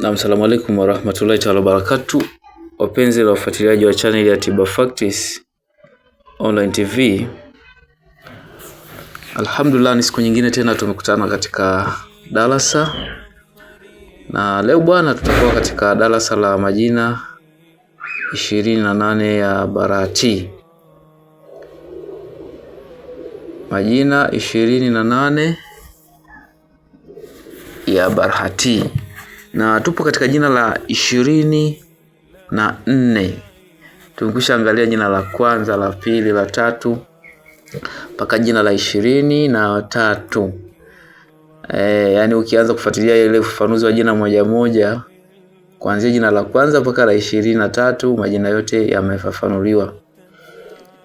Assalamu alaikum warahmatullahi ta'ala wabarakatuh. Wapenzi na wafuatiliaji wa channel ya Tiba Facts Online TV. Alhamdulillah, ni siku nyingine tena tumekutana katika darasa. Na leo bwana, tutakuwa katika darasa la majina 28 ya barati. Majina 28 ya barati. Na tupo katika jina la 24. Tumekwisha angalia jina la kwanza, la pili, la tatu mpaka jina la 23. Yani ukianza kufuatilia ile ufafanuzi wa jina moja moja kuanzia jina la kwanza mpaka la 23, majina yote yamefafanuliwa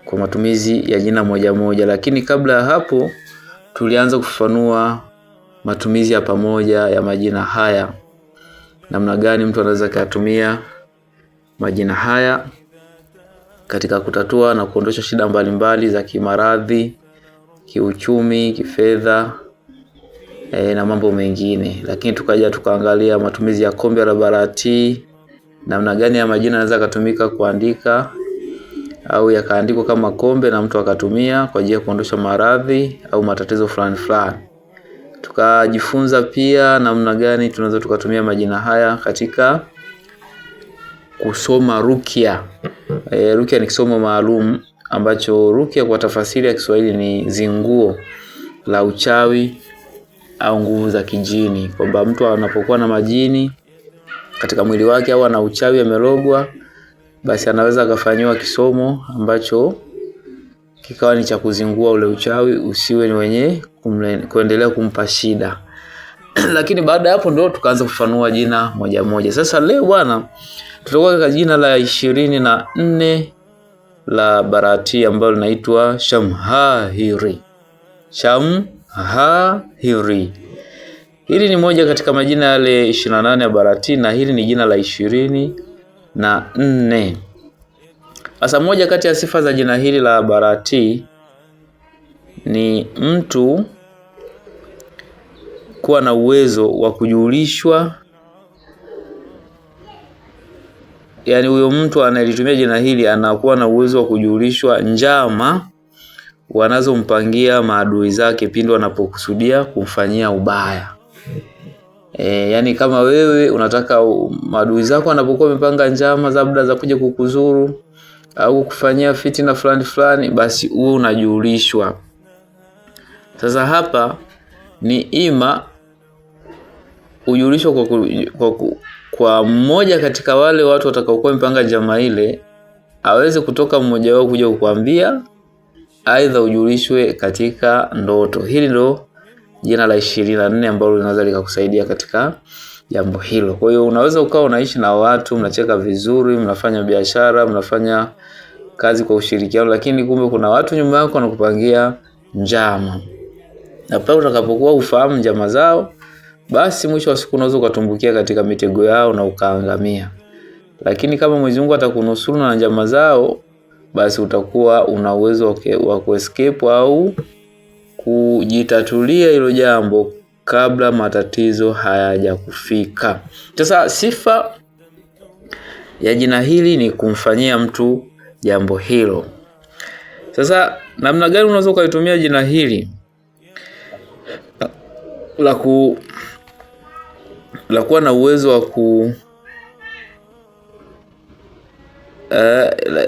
kwa matumizi ya jina moja moja. Lakini kabla ya hapo tulianza kufafanua matumizi ya pamoja ya majina haya. Namna gani mtu anaweza kutumia majina haya katika kutatua na kuondosha shida mbalimbali za kimaradhi, kiuchumi, kifedha na mambo mengine. Lakini tukaja tukaangalia matumizi ya kombe la barati, namna gani ya majina yanaweza kutumika kuandika au yakaandikwa kama kombe na mtu akatumia kwa ajili ya kuondosha maradhi au matatizo fulani fulani. Tukajifunza pia namna gani tunaweza tukatumia majina haya katika kusoma rukia. Rukia ni kisomo maalum ambacho rukia kwa tafasiri ya Kiswahili ni zinguo la uchawi au nguvu za kijini. Kwamba mtu anapokuwa na majini katika mwili wake au ana uchawi amelogwa, basi anaweza akafanywa kisomo ambacho kikawa ni cha kuzingua ule uchawi usiwe ni wenye kuendelea kumpa shida. Lakini baada ya hapo ndo tukaanza kufanua jina moja moja. Sasa leo bwana, tutakuwa katika jina la 24 la barati ambalo linaitwa Shamhahiri. Shamhahiri. Hili ni moja katika majina yale 28 ya barati, na hili ni jina la 24. Sasa moja kati ya sifa za jina hili la barati ni mtu kuwa na uwezo wa kujulishwa. Yani huyo mtu anayelitumia jina hili anakuwa na uwezo wa kujulishwa njama wanazompangia maadui zake pindi wanapokusudia kumfanyia ubaya. Yani kama wewe unataka maadui zako wanapokuwa wamepanga njama labda za kuja kukuzuru au kufanyia fitina fulani fulani, basi uwe unajulishwa. Sasa hapa ni ima ujulishwa kwa mmoja katika wale watu watakaokuwa mpanga njama ile, aweze kutoka mmoja wao kuja kukuambia, aidha ujulishwe katika ndoto. Hili ndo jina la 24 ambalo linaweza likakusaidia katika jambo hilo. Kwa hiyo unaweza ukawa unaishi na watu, mnacheka vizuri, mnafanya biashara, mnafanya kazi kwa ushirikiano, lakini kumbe kuna watu nyuma yako wanakupangia njama. Na pale utakapokuwa ufahamu njama zao, basi mwisho wa siku unaweza ukatumbukia katika mitego yao na ukaangamia. Lakini kama Mwenyezi Mungu atakunusuru na njama zao, basi utakuwa una uwezo wa kuescape au kujitatulia hilo jambo kabla matatizo hayajakufika. Sasa sifa ya jina hili ni kumfanyia mtu jambo hilo. Sasa namna gani unaweza kuitumia jina hili la kuwa na uwezo wa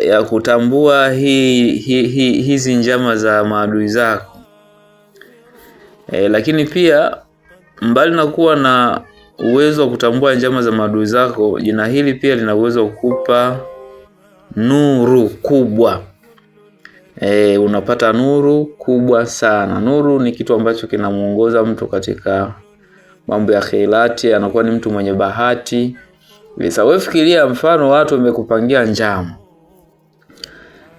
ya kutambua hizi njama za maadui zako. Lakini pia mbali na kuwa na uwezo wa kutambua njama za maadui zako, jina hili pia lina uwezo wa kukupa nuru kubwa. Unapata nuru kubwa sana. Nuru ni kitu ambacho kinamuongoza mtu katika mambo ya khairati, anakuwa ni mtu mwenye bahati. Sasa wewe fikiria mfano watu wamekupangia njama.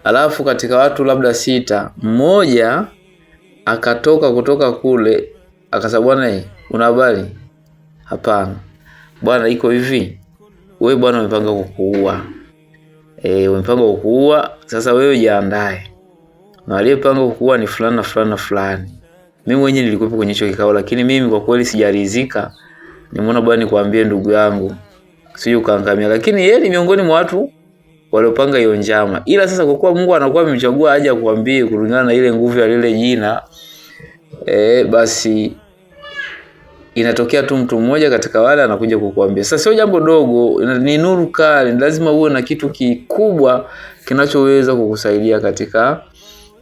Alafu katika watu labda 6, mmoja akatoka kutoka kule akasema, bwana una habari? Hapana. Bwana iko hivi. Wewe bwana umepanga kukuua. Umepanga kukuua. Sasa wewe jiandae. Na aliyepanga kukuua ni fulani na fulani na fulani. Mimi mwenyewe nilikuwa kwenye hicho kikao, lakini mimi kwa kweli sijaridhika nimeona bwana nikwambie ndugu yangu, sio ukaangamia. Lakini yeye ni miongoni mwa watu waliopanga hiyo njama. Ila sasa kwa kuwa Mungu anakuwa amemchagua aje kukuambia kulingana na ile nguvu ya lile jina, basi inatokea tu mtu mmoja katika wale anakuja kukuambia. Sasa sio jambo dogo, ni nuru kali, lazima uwe na kitu kikubwa kinachoweza kukusaidia katika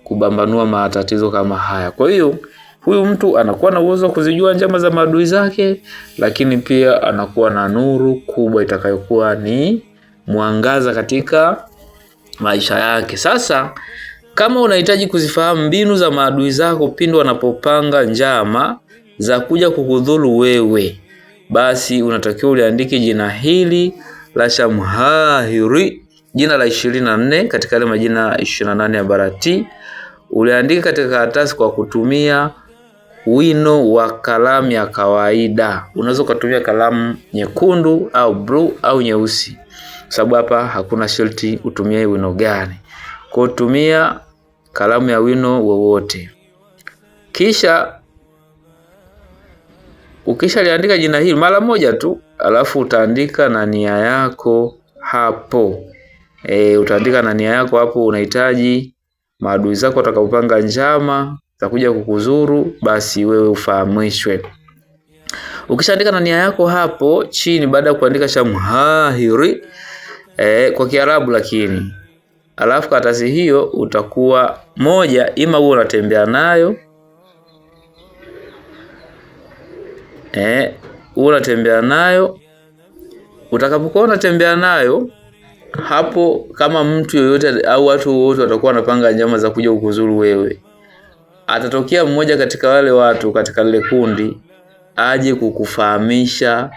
kubambanua matatizo kama haya. Kwa hiyo huyu mtu anakuwa na uwezo wa kuzijua njama za maadui zake, lakini pia anakuwa na nuru kubwa itakayokuwa ni mwangaza katika maisha yake. Sasa kama unahitaji kuzifahamu mbinu za maadui zako pindi wanapopanga njama za kuja kukudhuru wewe, basi unatakiwa uliandike jina hili la Shamhahiri, jina la 24 katika yale majina 28 ya Barati. Uliandika katika karatasi kwa kutumia wino wa kalamu ya kawaida. Unaweza kutumia kalamu nyekundu au blue au nyeusi, sababu hapa hakuna sharti utumie wino gani. Kwa kutumia kalamu ya wino wowote. Kisha ukishaliandika jina hili mara moja tu, alafu utaandika na nia yako hapo. Utaandika na nia yako hapo, unahitaji maadui zako watakapopanga njama za kuja kukuzuru, basi wewe ufahamishwe. Ukishaandika na nia yako hapo chini, baada ya kuandika Shamhahiri kwa Kiarabu lakini, alafu karatasi hiyo utakuwa moja, ima wewe unatembea nayo, unatembea nayo. Utakapokuwa unatembea nayo hapo, kama mtu yoyote au watu wote watakuwa wanapanga njama za kuja kukuzuru wewe, atatokea mmoja katika wale watu katika lile kundi aje kukufahamisha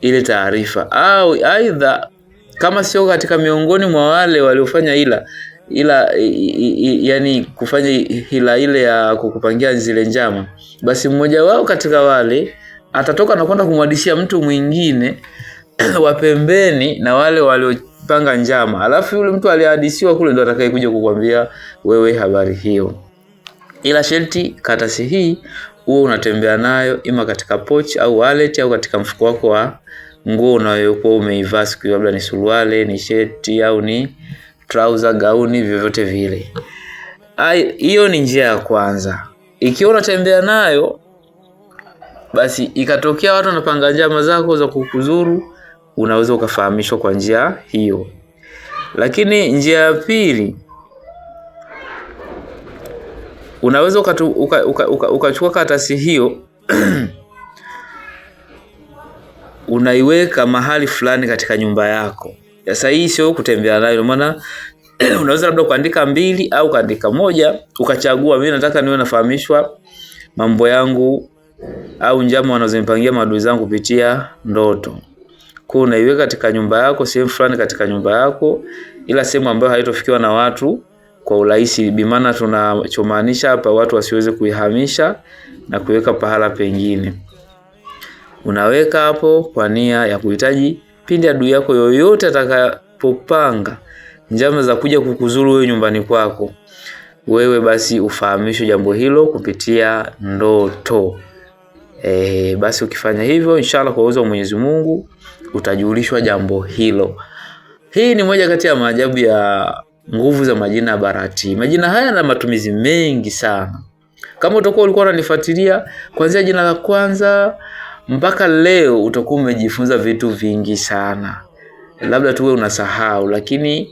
ile taarifa, au aidha kama sio katika miongoni mwa wale waliofanya yani kufanya hila ile ya kukupangia zile njama, basi mmoja wao katika wale atatoka na kwenda kumwadishia mtu mwingine wa pembeni na wale waliopanga njama, alafu yule mtu aliyehadisiwa kule ndo atakayekuja kukwambia wewe habari hiyo. Ila sharti karatasi hii uwe unatembea nayo ima katika pochi au wallet au katika mfuko wako wa nguo unayokuwa umeivaa siku, labda ni suruali, ni sheti au ni trouser, gauni, vyovyote vile. Hiyo ni njia ya kwanza. Ikiwa unatembea nayo, basi ikatokea watu wanapanga njama zako za kukuzuru, unaweza ukafahamishwa kwa njia hiyo. Lakini njia ya pili, unaweza ukachukua karatasi hiyo unaiweka mahali fulani katika nyumba yako. Sasa hii sio kutembea nayo, maana unaweza labda kuandika 2 au kuandika 1, ukachagua mimi nataka niwe nafahamishwa mambo yangu au njama wanazonipangia maadui zangu kupitia ndoto. Kwa unaiweka katika nyumba yako, sehemu fulani katika nyumba yako, ila sehemu ambayo haitofikiwa na watu kwa urahisi. Bimana tunachomaanisha hapa, watu wasiweze kuihamisha na kuweka pahala pengine. Unaweka hapo kwa nia ya kuhitaji pindi adui yako yoyote atakapopanga njama za kuja kukuzuru wewe nyumbani kwako, wewe basi ufahamishwe jambo hilo kupitia ndoto. Basi ukifanya hivyo, inshallah kwa uwezo wa Mwenyezi Mungu utajulishwa jambo hilo. Hii ni moja kati ya maajabu ya nguvu za majina ya Barati. Majina haya yana matumizi mengi sana. Kama utakuwa ulikuwa unanifuatilia kuanzia jina la kwanza mpaka leo, utakuwa umejifunza vitu vingi sana. Labda tu wewe unasahau, lakini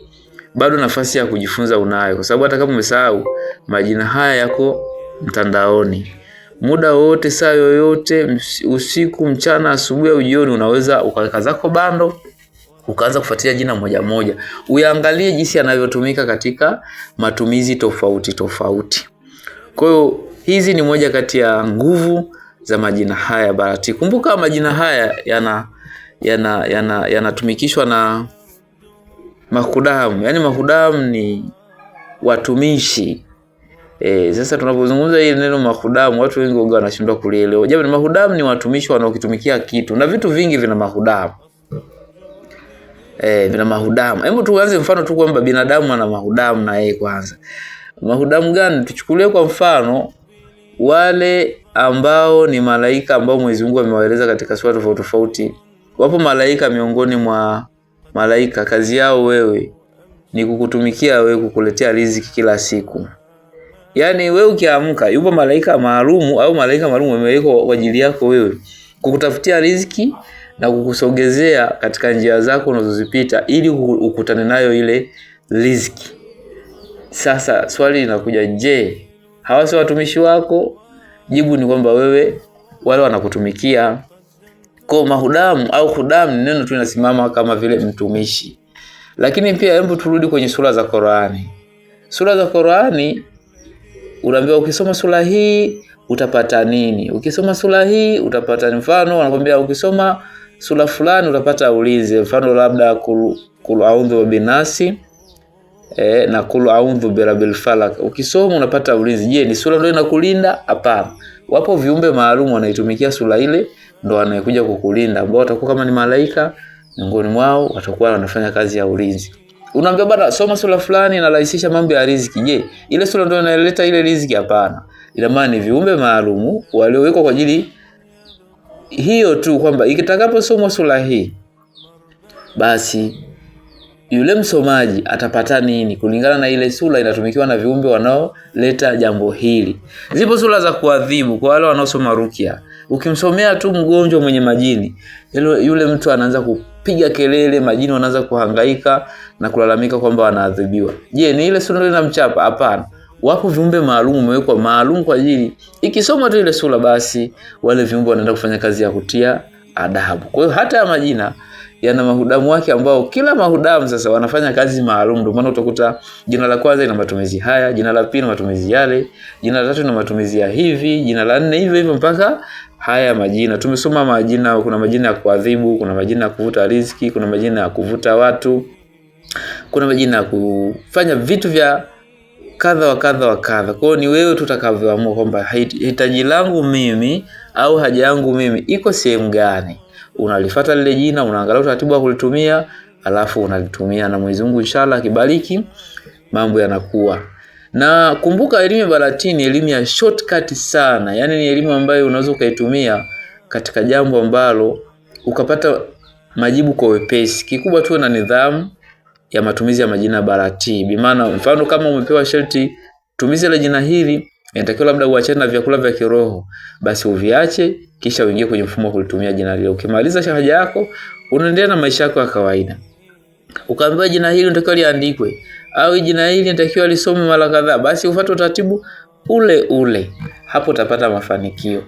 bado nafasi ya kujifunza unayo, kwa sababu hata kama umesahau, majina haya yako mtandaoni. Muda wote, saa yoyote, usiku, mchana, asubuhi au jioni, unaweza ukaweka zako bando ukaanza kufuatilia jina moja moja, uangalie jinsi yanavyotumika katika matumizi tofauti tofauti. Kwa hiyo hizi ni moja kati ya nguvu za majina haya Barati. Kumbuka majina haya yanatumikishwa na mahudamu. Yaani mahudamu ni watumishi. Sasa tunapozungumza hili neno mahudamu, watu wengi wanashindwa kulielewa. Jamani, mahudamu ni watumishi wanaokitumikia kitu, na vitu vingi vina mahudamu. Vina mahudamu. Hebu tuanze mfano tu kwamba binadamu ana mahudamu na yeye kwanza. Mahudamu gani? Tuchukulie kwa mfano wale ambao ni malaika ambao Mwenyezi Mungu amewaeleza katika sura tofauti tofauti. Wapo malaika miongoni mwa malaika kazi yao wewe ni kukutumikia wewe, kukuletea riziki kila siku. Yaani wewe ukiamka, yupo malaika maalumu au malaika maalumu amewekwa kwa ajili yako wewe kukutafutia riziki na kukusogezea katika njia zako unazozipita ili ukutane nayo ile riziki. Sasa swali linakuja, je, hawa si watumishi wako? Jibu ni kwamba wewe wale wanakutumikia. Kwa mahudamu au hudamu ni neno tu linasimama kama vile mtumishi. Lakini pia hebu turudi kwenye sura za Qur'ani. Sura za Qur'ani unaambiwa ukisoma sura hii utapata nini? Ukisoma sura hii utapata, mfano wanakuambia ukisoma sura fulani utapata ulinzi. Mfano labda kul a'udhu binasi na kul a'udhu birabbil falaq. Ukisoma unapata ulinzi. Je, ni sura ndio inakulinda? Hapana. Wapo viumbe maalum wanaitumikia sura ile ndio wanakuja kukulinda, ambao watakuwa kama ni malaika miongoni mwao, watakuwa wanafanya kazi ya ulinzi. Unaambia bwana soma sura fulani inarahisisha mambo ya riziki. Je, ile sura ndio inaleta ile riziki? Hapana. Ina maana ni viumbe maalum waliowekwa kwa ajili hiyo tu, kwamba ikitakaposomwa sura hii basi yule msomaji atapata nini kulingana na ile sura inatumikiwa na viumbe wanaoleta jambo hili. Zipo sura za kuadhibu kwa wale wanaosoma rukia. Ukimsomea tu mgonjwa mwenye majini, yule mtu anaanza kupiga kelele, majini wanaanza kuhangaika na kulalamika kwamba wanaadhibiwa. Je, ni ile sura ile inamchapa? Hapana. Wapo viumbe maalum umewekwa maalum kwa ajili ikisoma tu ile sura basi wale viumbe wanaenda kufanya kazi ya kutia adabu. Kwa hiyo hata ya majina yana mahudamu wake ambao kila mahudamu sasa wanafanya kazi maalum. Ndio maana utakuta jina la kwanza ina matumizi haya, jina la pili matumizi yale, jina la tatu ina matumizi ya hivi, jina la nne hivyo mpaka haya majina. Tumesoma majina, kuna majina ya kuadhibu, kuna majina ya kuvuta riziki, kuna majina ya kuvuta watu, kuna majina ya kufanya vitu vya kadha wa kadha wa kadha. Kwa hiyo ni wewe tutakavyoamua kwamba hitaji langu mimi au haja yangu mimi iko sehemu gani. Unalifuata lile jina, unaangalia utaratibu wa kulitumia, alafu unalitumia na Mwenyezi Mungu inshallah akibariki mambo yanakuwa. Na kumbuka elimu ya Barati ni elimu ya shortcut sana. Yaani ni elimu ambayo unaweza ukaitumia katika jambo ambalo ukapata majibu kwa wepesi. Kikubwa tu na nidhamu ya matumizi ya majina ya Barati. Bimaana mfano kama umepewa sharti tumizi la jina hili, inatakiwa labda uachane na vyakula vya kiroho, basi uviache kisha uingie kwenye mfumo wa kulitumia jina lile. Ukimaliza shahada yako unaendelea na maisha yako ya kawaida. Ukaambiwa jina hili unatakiwa liandikwe au jina hili unatakiwa lisome mara kadhaa, basi ufuate utaratibu ule ule. Hapo utapata mafanikio.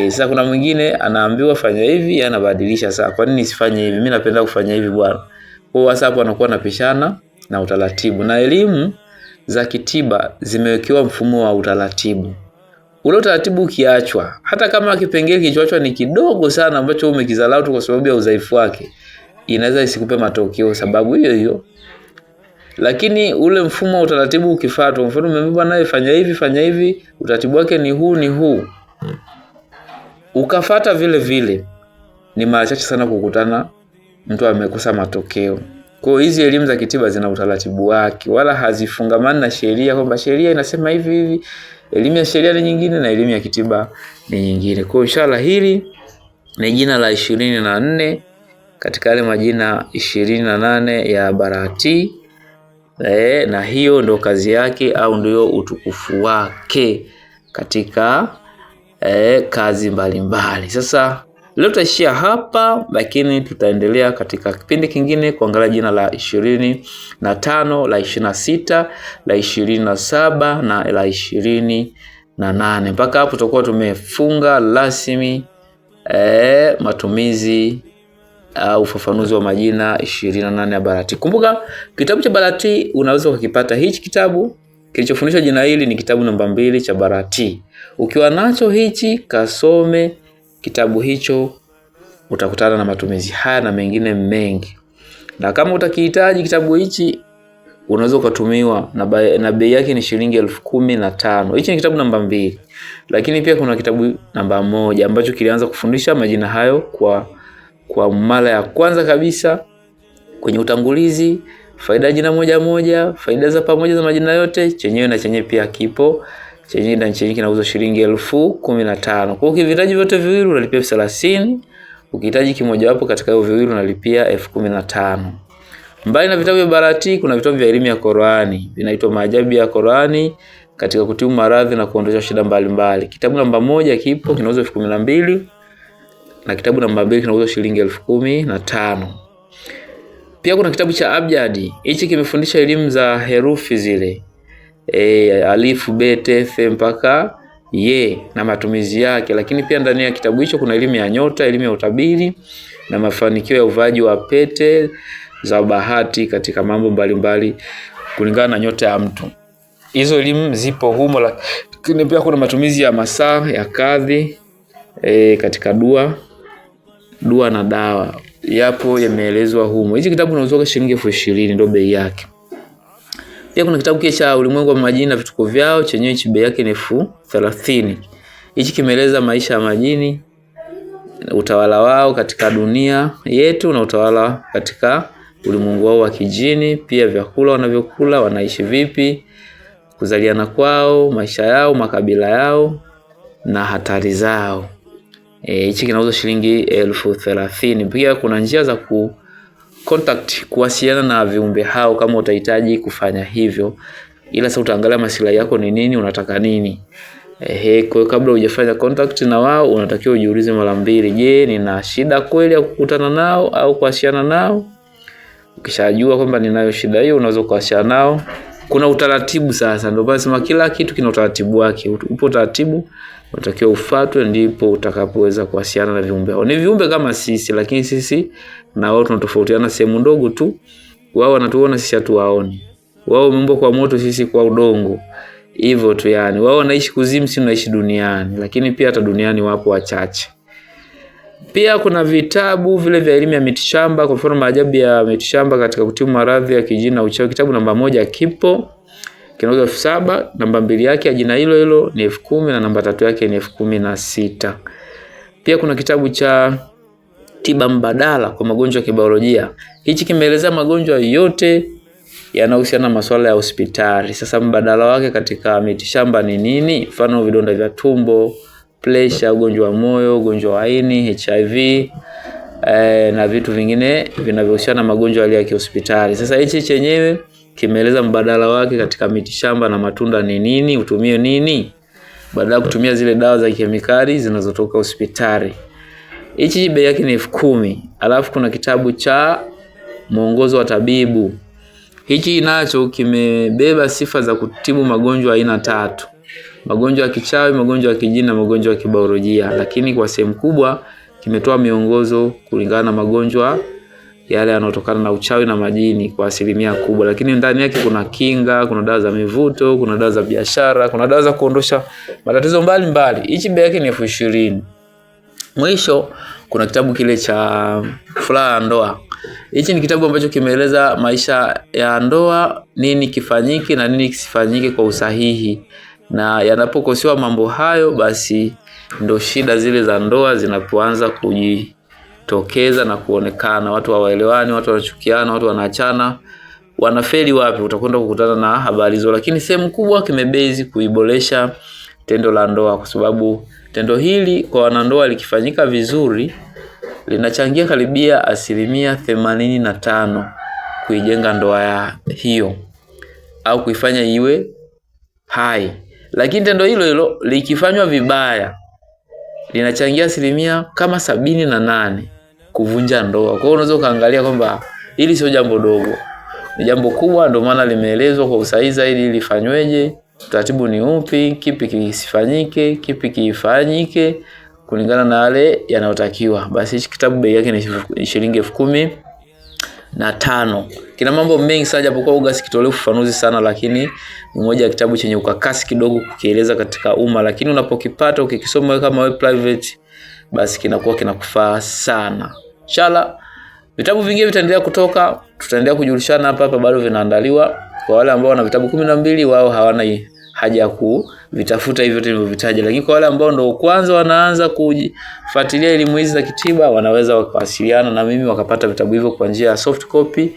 Sasa kuna mwingine anaambiwa fanya hivi, anabadilisha. Sasa kwa nini sifanye hivi? Mimi napenda kufanya hivi bwana. Kwa sababu anakuwa anapishana na utaratibu. Na elimu za kitiba zimewekewa mfumo wa utaratibu. Ule utaratibu ukiachwa, hata kama kipengele kilichoachwa ni kidogo sana ambacho umekizalau tu kwa sababu ya udhaifu wake, inaweza isikupe matokeo sababu hiyo hiyo. Lakini ule mfumo wa utaratibu ukifuatwa, mfano umeambiwa naye fanya hivi, utaratibu wake ni huu. Ukafuata vile vile, ni mara chache sana kukutana mtu amekosa matokeo. Kwa hizi elimu za kitiba zina utaratibu wake, wala hazifungamani na sheria kwamba sheria inasema hivi. Elimu ya sheria ni nyingine na elimu ya kitiba ni nyingine. Kwa inshallah hili ni jina la 24 katika yale majina 28 ya Barati. Na hiyo ndo kazi yake au ndio utukufu wake katika kazi mbalimbali. Sasa leo tutaishia hapa, lakini tutaendelea katika kipindi kingine kuangalia jina la 25, la 26, la 27 na la 28. Mpaka hapo tutakuwa tumefunga rasmi matumizi au ufafanuzi wa majina 28 ya Barati. Kumbuka kitabu cha Barati unaweza ukipata hichi kitabu kilichofundisha jina hili, ni kitabu namba 2 cha Barati. Ukiwa nacho hichi kasome kitabu hicho, utakutana na matumizi haya na mengine mengi. Na kama utakihitaji kitabu hichi unaweza ukatumiwa na bei yake ni shilingi 15,000. Hichi ni kitabu namba 2. Lakini pia kuna kitabu namba 1 ambacho kilianza kufundisha majina hayo kwa mara ya kwanza kabisa kwenye utangulizi, faida jina moja, faida za pamoja za majina yote, chenyewe na chenyewe pia kipo chenyewe na chenyewe kinauzwa shilingi 10,015. Kwa ukihitaji vyote viwili unalipia 30,000, ukihitaji kimoja wapo katika hivyo viwili unalipia 15,000. Mbali na vitabu vya Barati kuna vitabu vya elimu ya Qur'ani vinaitwa Maajabu ya Qur'ani katika kutibu maradhi na kuondosha shida mbalimbali. Kitabu namba 1 kipo kinauzwa 12,000 na kitabu namba 2 kinauzwa shilingi 15,000. Pia kuna kitabu cha Abjadi. Hichi kimefundisha elimu za herufi zile. Alifu, be, te, the mpaka ye na matumizi yake. Lakini pia ndani ya kitabu hicho kuna elimu ya nyota, elimu ya utabiri na mafanikio ya uvaji wa pete za bahati katika mambo mbalimbali kulingana na nyota ya mtu. Hizo elimu zipo humo, lakini pia kuna matumizi ya masaa ya kadhi katika dua na dawa. Yapo yameelezwa humo. Hichi kitabu kinauzwa shilingi 20,000 ndio bei yake. Pia kuna kitabu kile cha Ulimwengu wa Majini na Vituko Vyao, chenyewe bei yake ni 30,000. Hichi kimeeleza maisha ya majini, utawala wao katika dunia yetu na utawala katika ulimwengu wao wa kijini, pia vyakula wanavyokula, wanaishi vipi, kuzaliana kwao, maisha yao, makabila yao na hatari zao. Hichi kinauzwa shilingi 30,000. Pia kuna njia za kuwasiliana na viumbe hao kama utahitaji kufanya hivyo. Ila sasa utaangalia maslahi yako ni nini, unataka nini. Kwa kabla hujafanya contact na wao unatakiwa ujiulize mara mbili, je, nina shida kweli ya kukutana nao au kuwasiliana nao? Ukishajua kwamba ninayo shida hiyo unaweza kuwasiliana nao. Kuna utaratibu sasa, ndio basi kila kitu kina utaratibu wake. Upo utaratibu unatakiwa ufuatwe ndipo utakapoweza kuwasiliana na viumbe hao. Ni viumbe kama sisi, lakini sisi na wao tunatofautiana sehemu ndogo tu. Wao wanatuona, sisi hatuwaoni. Wao wameumbwa kwa moto, sisi kwa udongo. Hivyo tu yani. Wao wanaishi kuzimu, sisi tunaishi duniani, lakini pia hata duniani wapo wachache. Pia kuna vitabu vile vya elimu ya mitishamba, kwa mfano Maajabu ya Mitishamba katika kutibu maradhi ya kijini na uchawi. Kitabu namba 1 kipo kinauzwa 7,000, namba 2 yake ya jina hilo hilo ni 10,000 na namba 3 yake ni 16,000. Pia kuna kitabu cha Tiba Mbadala kwa magonjwa ya kibiolojia. Hichi kimeelezea magonjwa yote yanayohusiana na masuala ya hospitali. Sasa mbadala wake katika mitishamba ni nini? Mfano vidonda vya tumbo, pressure, ugonjwa wa moyo, ugonjwa wa ini, HIV na vitu vingine vinavyohusiana na magonjwa ya kihospitali. Sasa hichi chenyewe kimeeleza mbadala wake katika mitishamba na matunda ni nini, utumie nini badala kutumia zile dawa za kemikali zinazotoka hospitali. Hichi bei yake ni 10,000. Alafu kuna kitabu cha Mwongozo wa Tabibu. Hichi nacho kimebeba sifa za kutibu magonjwa aina 3. Magonjwa ya kichawi, magonjwa ya kijini na magonjwa ya kibiolojia. Lakini kwa sehemu kubwa kimetoa miongozo kulingana na magonjwa yale yanayotokana na uchawi na majini kwa asilimia kubwa. Lakini ndani yake kuna kinga, kuna dawa za mivuto, kuna dawa za biashara, kuna dawa za kuondosha matatizo mbalimbali. Hichi bei yake ni 20,000. Mwisho kuna kitabu kile cha Furaha ya Ndoa. Hichi ni kitabu ambacho kimeeleza maisha ya ndoa, nini kifanyike na nini kisifanyike kwa usahihi. Na yanapokosewa mambo hayo, basi ndo shida zile za ndoa zinapoanza kujitokeza na kuonekana. Watu hawaelewani, watu wanachukiana, watu wanaachana. Wanafeli wapi? Utakwenda kukutana na habari hizo. Lakini sehemu kubwa kimebezi kuiboresha tendo la ndoa, kwa sababu tendo hili kwa wanandoa likifanyika vizuri linachangia karibia 85% kuijenga ndoa ya hiyo au kuifanya iwe hai. Lakini tendo hilo hilo likifanywa vibaya linachangia 78% kuvunja ndoa. Kwa hiyo unaweza kaangalia kwamba hili sio jambo dogo, ni jambo kubwa. Ndio maana limeelezwa kwa usahihi zaidi lifanyweje, taratibu ni upi, kipi kisifanyike, kipi kifanyike kulingana na yale yanayotakiwa. Basi hichi kitabu bei yake ni shilingi 15,000. Kina mambo mengi sana, japokuwa uga sikitolee ufafanuzi sana, lakini ni moja ya kitabu chenye ukakasi kidogo kukieleza katika umma. Lakini unapokipata ukikisoma kama wewe private, basi kinakuwa kinakufaa sana. Inshallah vitabu vingine vitaendelea kutoka, tutaendelea kujulishana hapa, bado vinaandaliwa. Kwa wale ambao wana vitabu 12 wao hawana haja kuvitafuta hivyo nilivyovitaja, lakini kwa wale ambao ndio kwanza wanaanza kufuatilia elimu hizi za kitiba, wanaweza wakawasiliana na mimi wakapata vitabu hivyo kwa njia ya soft copy,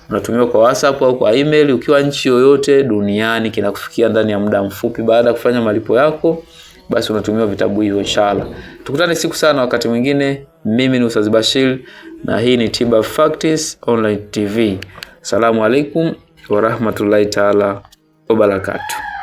unatumiwa kwa WhatsApp au kwa email. Ukiwa nchi yoyote duniani kinakufikia ndani ya muda mfupi. Baada ya kufanya malipo yako, basi unatumiwa vitabu hivyo inshallah. Tukutane siku sana wakati mwingine. Mimi ni Ustadh Bashir na hii ni Tiba Facts Online TV. Assalamu alaikum wa rahmatullahi ta'ala wa barakatuh.